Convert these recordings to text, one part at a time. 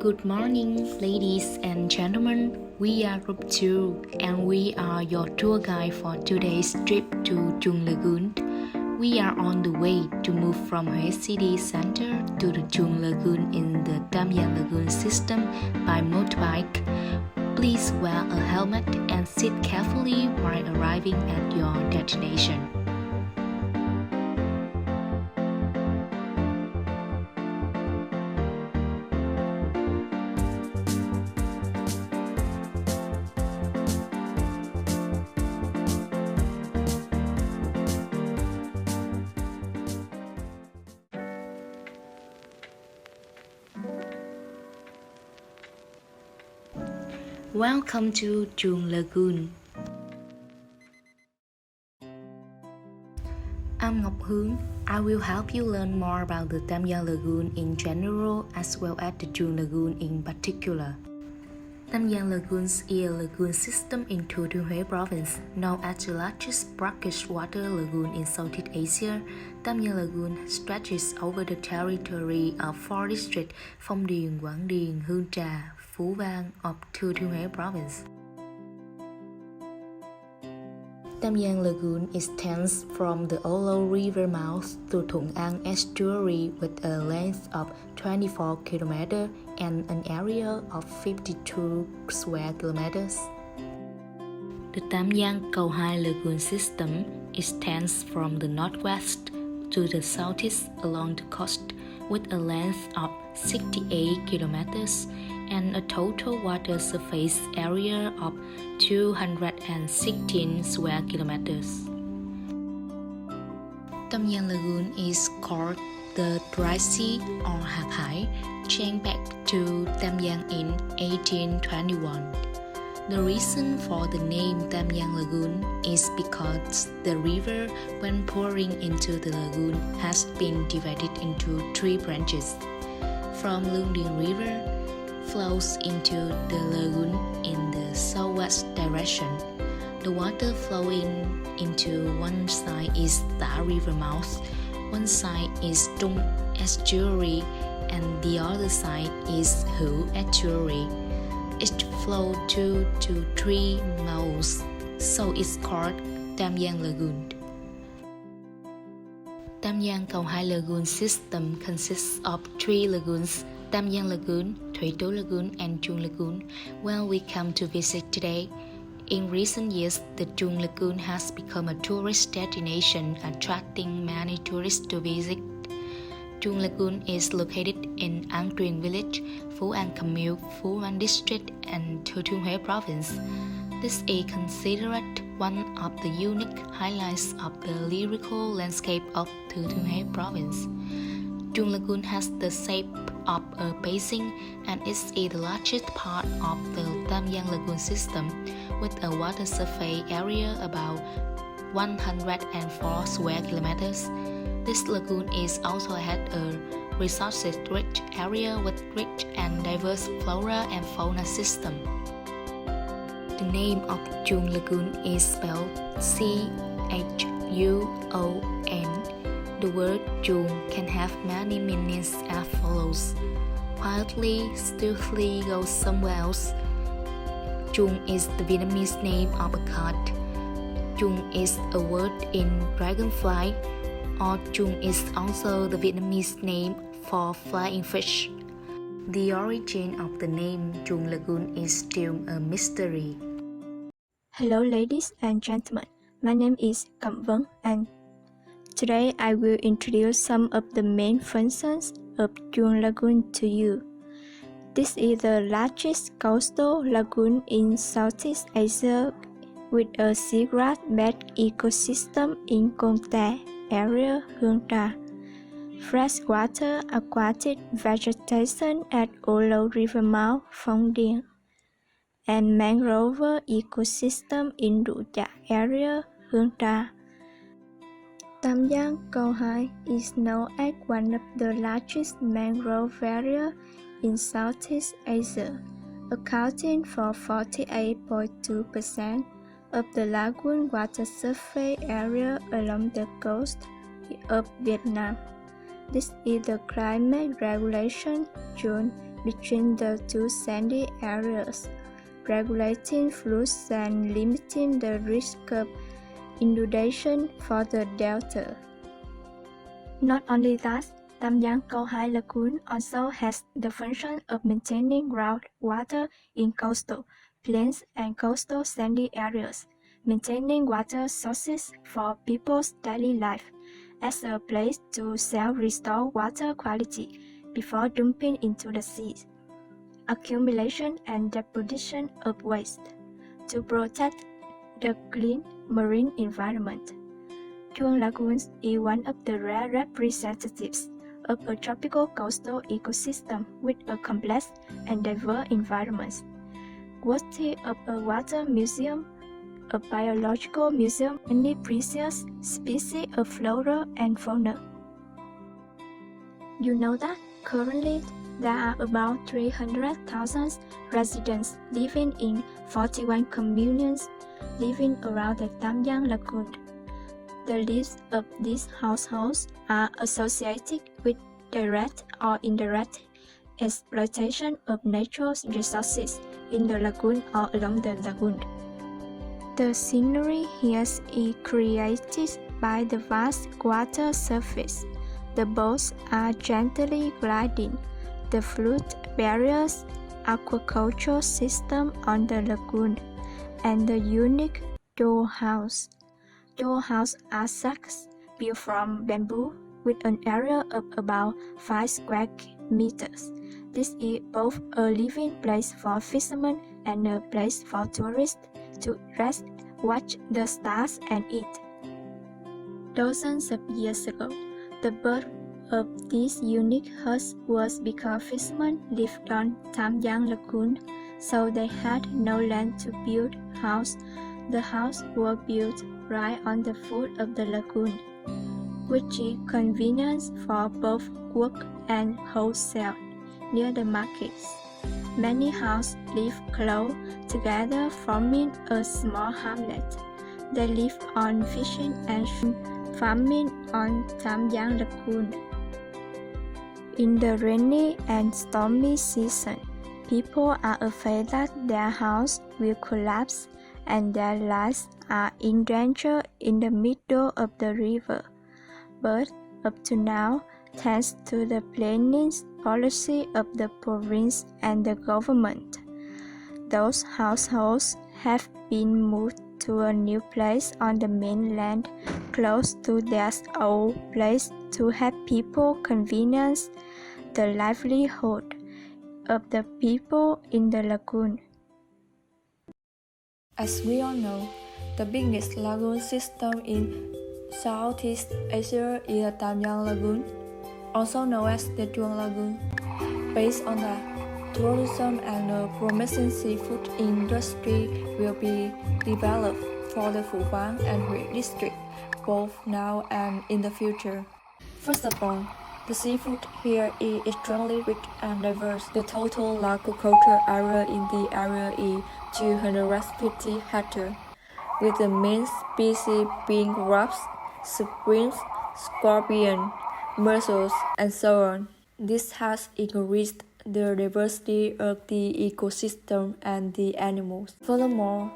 Good morning, ladies and gentlemen. We are Group 2 and we are your tour guide for today's trip to Chuon Lagoon. We are on the way to move from Huế City Center to the Chuon Lagoon in the Tam Giang Lagoon system by motorbike. Please wear a helmet and sit carefully while arriving at your destination. Welcome to Chuon Lagoon. I'm Ngọc Hương. I will help you learn more about the Tam Giang Lagoon in general as well as the Chuon Lagoon in particular. Tam Giang Lagoon is a lagoon system in Thừa Thiên Huế province, known as the largest brackish water lagoon in Southeast Asia. Tam Giang Lagoon stretches over the territory of 4 districts: Phong Điền, Quảng Điền, Hương Trà, Phú Vang of Thừa Thiên Huế province. Tam Giang Lagoon extends from the Olo River mouth to Thuận An estuary with a length of 24 km and an area of 52 square kilometers. The Tam Giang Cầu Hai Lagoon system extends from the northwest to the southeast along the coast with a length of 68 kilometers and a total water surface area of 216 square kilometers. Tam Giang Lagoon is called the Dry Sea or Hạt Hải, changed back to Tam Giang in 1821. The reason for the name Tam Giang Lagoon is because the river, when pouring into the lagoon, has been divided into 3 branches. From Lương Điền River, flows into the lagoon in the southwest direction. The water flowing into one side is Tả River mouth, one side is Trung estuary, and the other side is Hữu estuary. It flows 2 to 3 miles, so it's called Tam Giang Lagoon. Tam Giang Cầu Hai Lagoon system consists of 3 lagoons: Tam Giang Lagoon, Thủy Tú Lagoon, and Chuon Lagoon, where we come to visit today. In recent years, the Chuon Lagoon has become a tourist destination, attracting many tourists to visit. Chuon Lagoon is located in An Truyền village, Phú An commune, Phú An district, and Thừa Thiên Huế province. This is considered one of the unique highlights of the lyrical landscape of Thừa Thiên Huế province. Chuon Lagoon has the shape of a basin and is the largest part of the Tam Giang Lagoon system, with a water surface area about 104 square kilometers. This lagoon is also had a resources-rich area with rich and diverse flora and fauna system. The name of Chuon Lagoon is spelled C-H-U-O-N. The word Chuon can have many meanings as follows: quietly, stealthily go somewhere else. Chuon is the Vietnamese name of a cat. Chuon is a word in dragonfly, or Chuon is also the Vietnamese name for flying fish. The origin of the name Chuon Lagoon is still a mystery. Hello ladies and gentlemen, my name is Cẩm Vân and today I will introduce some of the main functions of Chuon Lagoon to you. This is the largest coastal lagoon in Southeast Asia with a seagrass-based ecosystem in Côn Tà area, Hương Trà, freshwater aquatic vegetation at Olo River mouth, Phong Điền, and mangrove ecosystem in Rủ Chạ area, Hương Trà. Tam Giang Cầu Hai is known as one of the largest mangrove areas in Southeast Asia, accounting for 48.2% of the lagoon water surface area along the coast of Vietnam. This is the climate regulation zone between the two sandy areas, regulating flows and limiting the risk of inundation for the delta. Not only that, Tam Giang Câu Hai Lagoon also has the function of maintaining groundwater in coastal plains and coastal sandy areas, maintaining water sources for people's daily life, as a place to self-restore water quality before dumping into the seas, accumulation and deposition of waste, to protect the clean marine environment. Chuon Lagoon is one of the rare representatives of a tropical coastal ecosystem with a complex and diverse environment, worthy of a water museum, a biological museum, and many precious species of flora and fauna. You know that currently there are about 300,000 residents living in 41 communes living around the Tam Giang Lagoon. The lives of these households are associated with direct or indirect exploitation of natural resources in the lagoon or along the lagoon. The scenery here is created by the vast water surface. The boats are gently gliding, the flood barriers, aquaculture system on the lagoon, and the unique door house. Door houses are shacks built from bamboo with an area of about 5 square meters. This is both a living place for fishermen and a place for tourists to rest, watch the stars, and eat. Dozens of years ago, the birth of these unique huts was because fishermen lived on Tam Giang Lagoon, so they had no land to build houses. The houses were built right on the foot of the lagoon, which is convenient for both work and wholesale near the markets. Many houses live close together, forming a small hamlet. They live on fishing and farming on Tam Giang Lagoon. In the rainy and stormy season, people are afraid that their house will collapse and their lives are in danger in the middle of the river. But up to now, thanks to the planning policy of the province and the government, those households have been moved to a new place on the mainland close to their old place to help people convenience the livelihood of the people in the lagoon. As we all know, the biggest lagoon system in Southeast Asia is the Tam Giang Lagoon, also known as the Chuon Lagoon. Based on that, tourism and the promising seafood industry will be developed for the Phu Quang and Huy district, both now and in the future. First of all, the seafood here is extremely rich and diverse. The total aquaculture area in the area is 250 hectares, with the main species being crabs, shrimps, scorpions, mussels, and so on. This has increased the diversity of the ecosystem and the animals. Furthermore,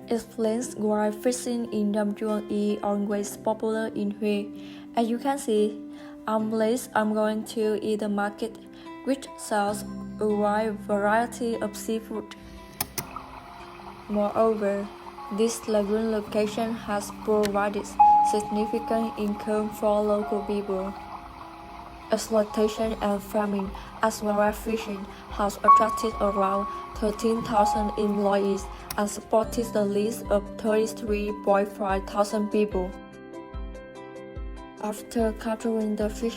it explains why fishing in Tam Chuon is always popular in Huy. As you can see, I'm going to eat the market, which sells a wide variety of seafood. Moreover, this lagoon location has provided significant income for local people. Exploitation and farming, as well as fishing, has attracted around 13,000 employees and supported the list of 33,500 people. After capturing the fish,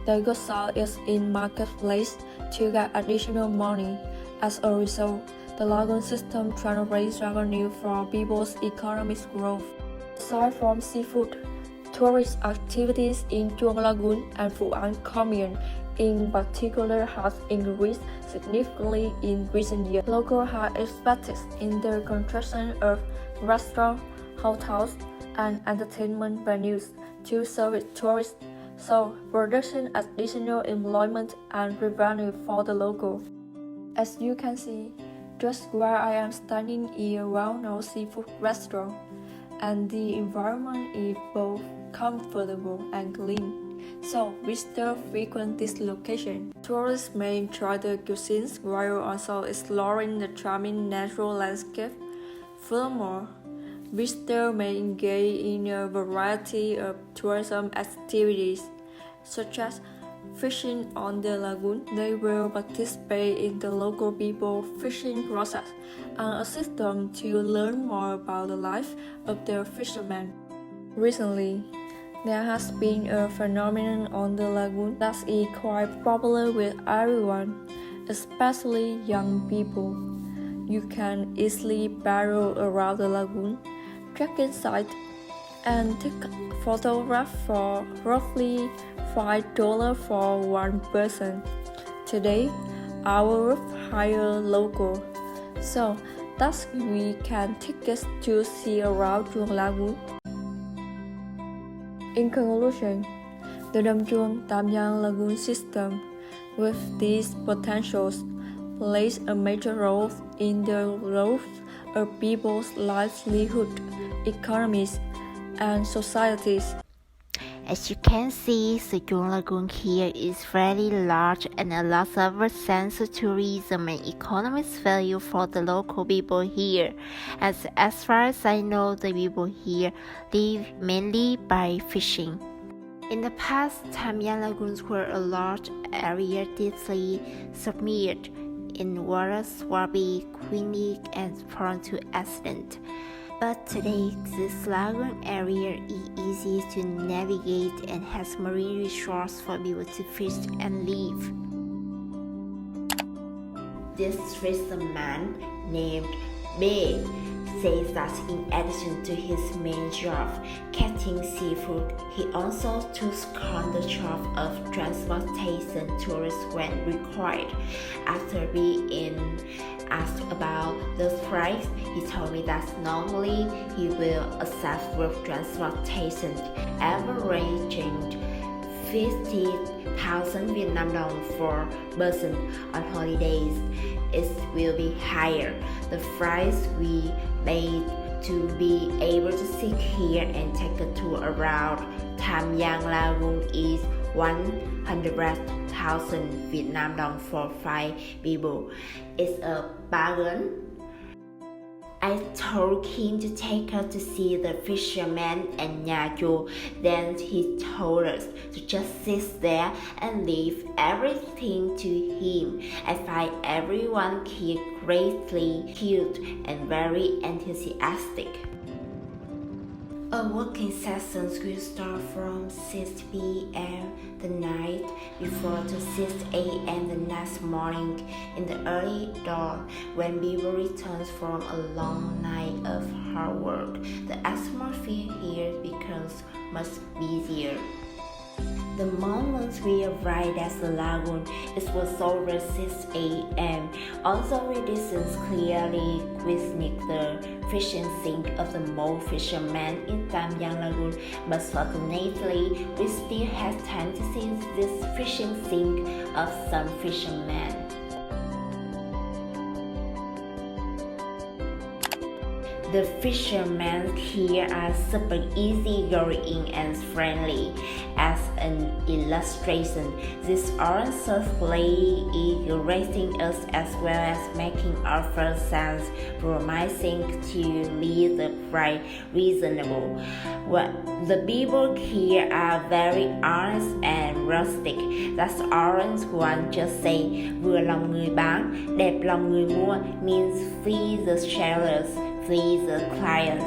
they go sell it in marketplace to get additional money. As a result, the lagoon system generates revenue from people's economic growth. Aside from seafood, tourist activities in Chuon Lagoon and Phu Quang Commune in particular has increased significantly in recent years. Locals have invested in the construction of restaurants, hotels, and entertainment venues to service tourists, so producing additional employment and revenue for the local. As you can see, just where I am standing is a well-known seafood restaurant, and the environment is both comfortable and clean. So visitors frequent this location. Tourists may enjoy the cuisines while also exploring the charming natural landscape. Furthermore, visitors may engage in a variety of tourism activities, such as fishing on the lagoon. They will participate in the local people fishing process and assist them to learn more about the life of the fishermen. Recently, there has been a phenomenon on the lagoon that is quite popular with everyone, especially young people. You can easily paddle around the lagoon, check inside, and take photographs for roughly $5 for one person. Today, our group hire local, so thus we can tickets to see around Chuon Lagoon. In conclusion, the Dam Chuon Tam Giang Lagoon system, with these potentials, plays a major role in the growth of people's livelihood, economies, and societies. As you can see, the Chuon Lagoon here is very large and a lot of sense of tourism and economic value for the local people here. As far as I know, the people here live mainly by fishing. In the past, Tam Giang lagoons were a large area deeply submerged in water, swampy, quinic, and prone to accident. But today, this lagoon area is easy to navigate and has marine resources for people to fish and live. This fisherman named Bay says that in addition to his main job, catching seafood, he also took on the job of transportation tourists when required. After being asked about the price, he told me that normally he will accept group transportation averaging 50,000 Vietnam dong for person. On holidays, it will be higher. The price we paid to be able to sit here and take a tour around Tam Giang Lagoon is 100,000 Vietnam dong for 5 people. It's a bargain. I told him to take us to see the fisherman and Nha Chu. Then he told us to just sit there and leave everything to him. I find everyone here greatly cute and very enthusiastic. A working session will start from 6 p.m. the night before to 6 a.m. the next morning. In the early dawn, when people return from a long night of hard work, the atmosphere here becomes much busier. The moment we arrived at the lagoon, it was over 6 a.m. Although we didn't clearly witness the fishing scene of the more fishermen in Tam Giang Lagoon, but fortunately, we still had time to see this fishing scene of some fishermen. The fishermen here are super easygoing and friendly. As an illustration, this orange surfplay is raising us as well as making our first sense promising to leave the price reasonable. The people here are very honest and rustic. That's orange one just say, vừa lòng người bán, đẹp lòng người mua means free the sellers, free the clients.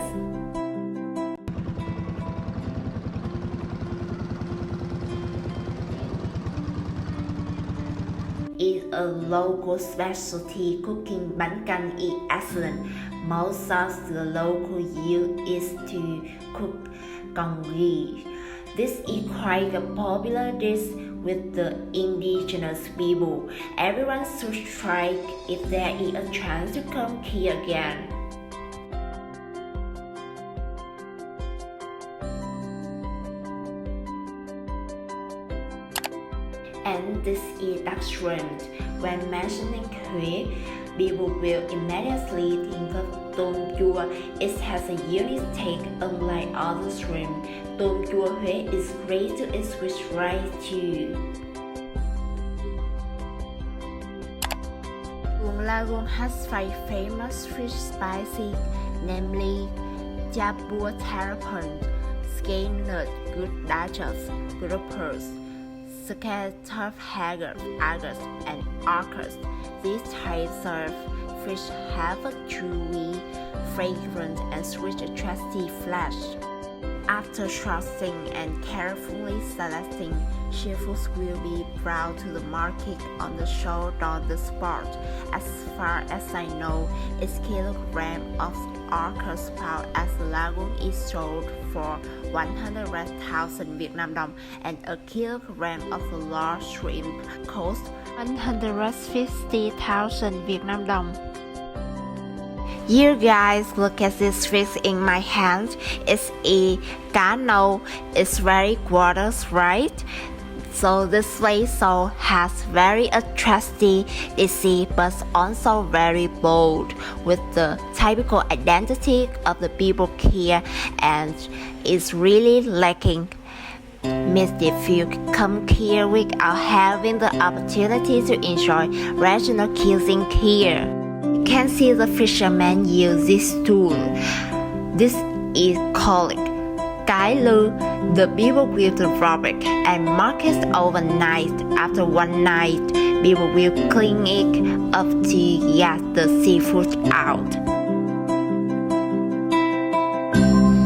Is a local specialty. Cooking bánh canh is excellent. Most of the local use is to cook cong ghee. This is quite a popular dish with the indigenous people. Everyone should try if there is a chance to come here again. And this eat duck shrimp. When mentioning Huế, people will immediately think of tôm chua. It has a unique take unlike other shrimp. Tôm chua Huế is great to eat with rice too. Chuon Lagoon has 5 famous fish species, namely Jabua terrapin, scaly good digest, groupers, scattered haggard, argus, and arcus. These types of fish have a chewy, fragrant, and sweet attractive flesh. After trusting and carefully selecting, seafoods will be brought to the market on the shore on the spot. As far as I know, a kilogram of arcus found at the lagoon is sold for 100,000 Vietnam dong, and a kilogram of the large shrimp costs 150,000 Vietnam dong. You guys, look at this fish in my hand. It's a cano. It's very gorgeous, right? So this vessel has very attractive design, but also very bold, with the typical identity of the people here, and is really lacking. Miss if you come here without having the opportunity to enjoy regional cuisine here. You can see the fishermen use this tool. This is called Cái Lư. The people will drop it and mark it overnight. After one night, people will clean it up to get the seafood out.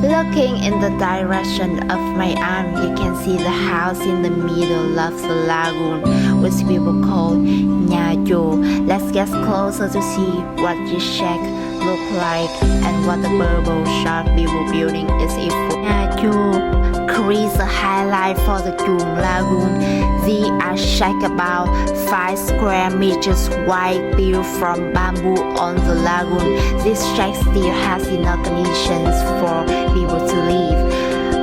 Looking in the direction of my arm, you can see the house in the middle of the lagoon, which people call Nhà Chùa. Let's get closer to see what this shack look like and what the bubble shop people building is for. Nhà Chùa creates a highlight for the Chuon Lagoon. They are shack about 5 square meters wide, built from bamboo on the lagoon. This shack still has enough conditions for people to live.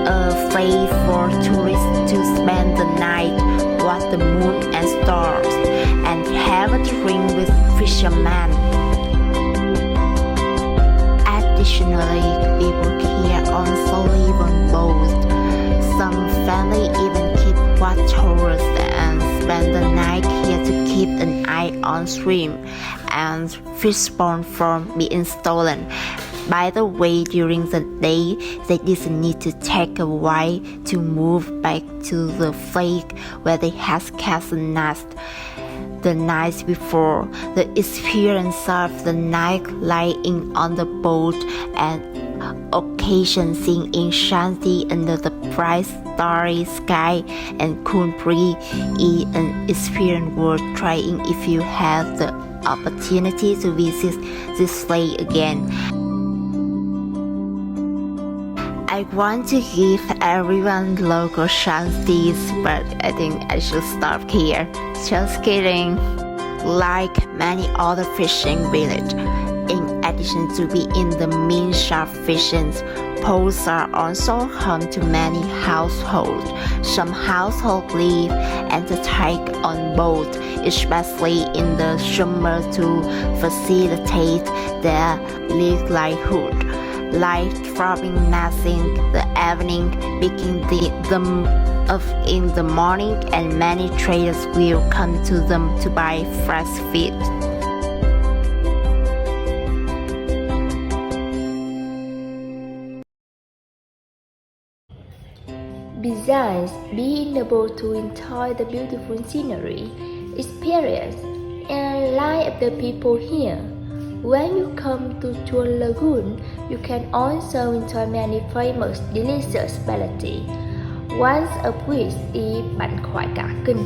A place for tourists to spend the night, watch the moon and stars, and have a drink with fishermen. Additionally, people here also live on boats. Some families even keep watchers and spend the night here to keep an eye on shrimp and fish spawn from being stolen. By the way, during the day, they didn't need to take a while to move back to the lake where they had cast a nest. The night before, the experience of the night lying on the boat and occasion singing shanty under the bright starry sky and cool breeze is an experience worth trying if you have the opportunity to visit this lake again. I want to give everyone local shanties, but I think I should stop here. Just kidding. Like many other fishing villages, in addition to being the main shop fishing, ports are also home to many households. Some households live and take on boats, especially in the summer, to facilitate their livelihood, like dropping nets in the evening, picking them up in the morning, and many traders will come to them to buy fresh fish. Besides being able to enjoy the beautiful scenery, experience, and life of the people here, when you come to Chuon Lagoon, you can also enjoy many famous delicious specialties, one of which is bánh khoai cá kinh.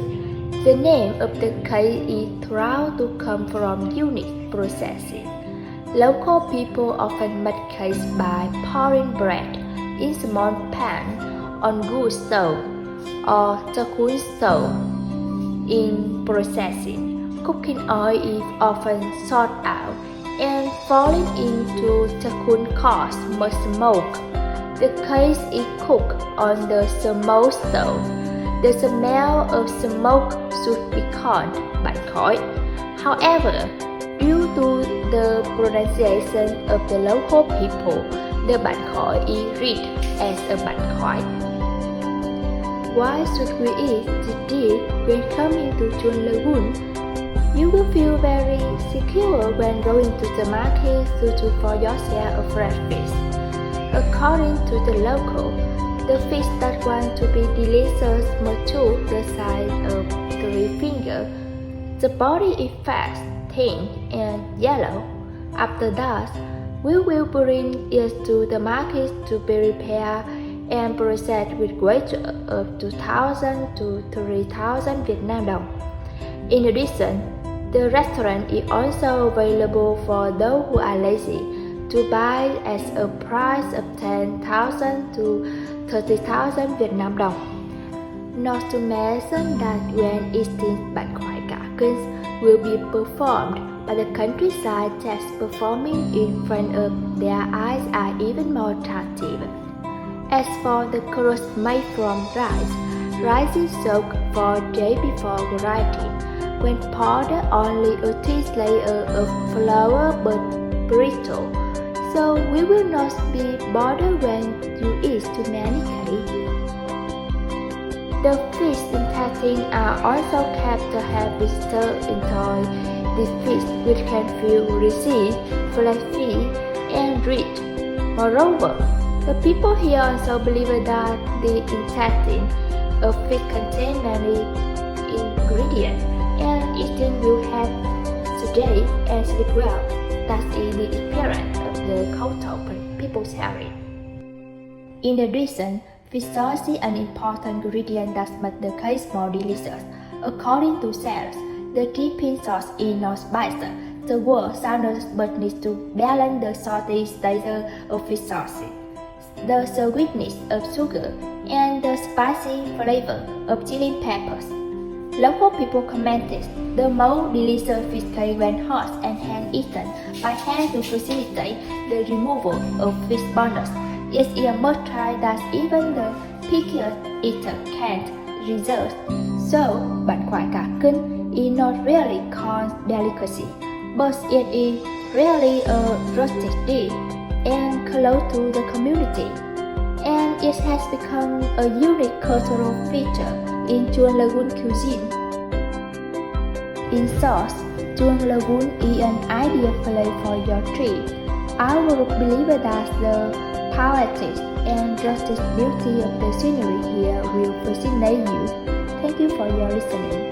The name of the cake is thought to come from unique processes. Local people often make cakes by pouring bread in small pans on wood stove or charcoal stove. In processing, cooking oil is often sought out and falling into charcoal cause much smoke. The cake is cooked on the smoke stove. The smell of smoke should be called bạch khói. However, due to the pronunciation of the local people, the bạch khói is read as a bạch khói. Why should we eat the dish when coming to Chuon Lagoon? You will feel very secure when going to the market to look for your share of fresh fish. According to the local, the fish that want to be delicious mature the size of 3 fingers. The body is fat, thin, and yellow. After that, we will bring it to the market to be repaired and processed with wages of 2,000 to 3,000 Vietnam dong. In addition, the restaurant is also available for those who are lazy to buy at a price of 10,000 to 30,000 Vietnam dong. Not to mention that when eating bạch khoai cả kinh will be performed by the countryside, just performing in front of their eyes are even more attractive. As for the crust made from rice is soaked for days before grinding. When poured, only a thin layer of flour but brittle, so we will not be bothered when you eat too many cakes. The fish intestines are also kept to have visitors enjoy this fish, which can feel rich, fluffy, and rich. Moreover, the people here also believe that the intestine of fish contain many ingredients, and eating will help today and sleep well. That is the experience of the cultural people sharing. In addition, fish sauce is an important ingredient that makes the cake more delicious. According to sailors, the dipping sauce is not spicy. The word sounds but needs to balance the salty taste of fish sauce, the sweetness of sugar, and the spicy flavor of chili peppers. Local people commented the most delicious fish cake when hot and hand-eaten by hand to facilitate the removal of fish bones. It is a must-try that even the pickiest eater can't resist. So, bạch khoai cả kinh is not really called delicacy, but it is really a rustic dish and close to the community. And it has become a unique cultural feature in Chuon Lagoon cuisine. In short, Chuon Lagoon is an ideal place for your trip. I would believe that the poetic and rustic beauty of the scenery here will fascinate you. Thank you for your listening.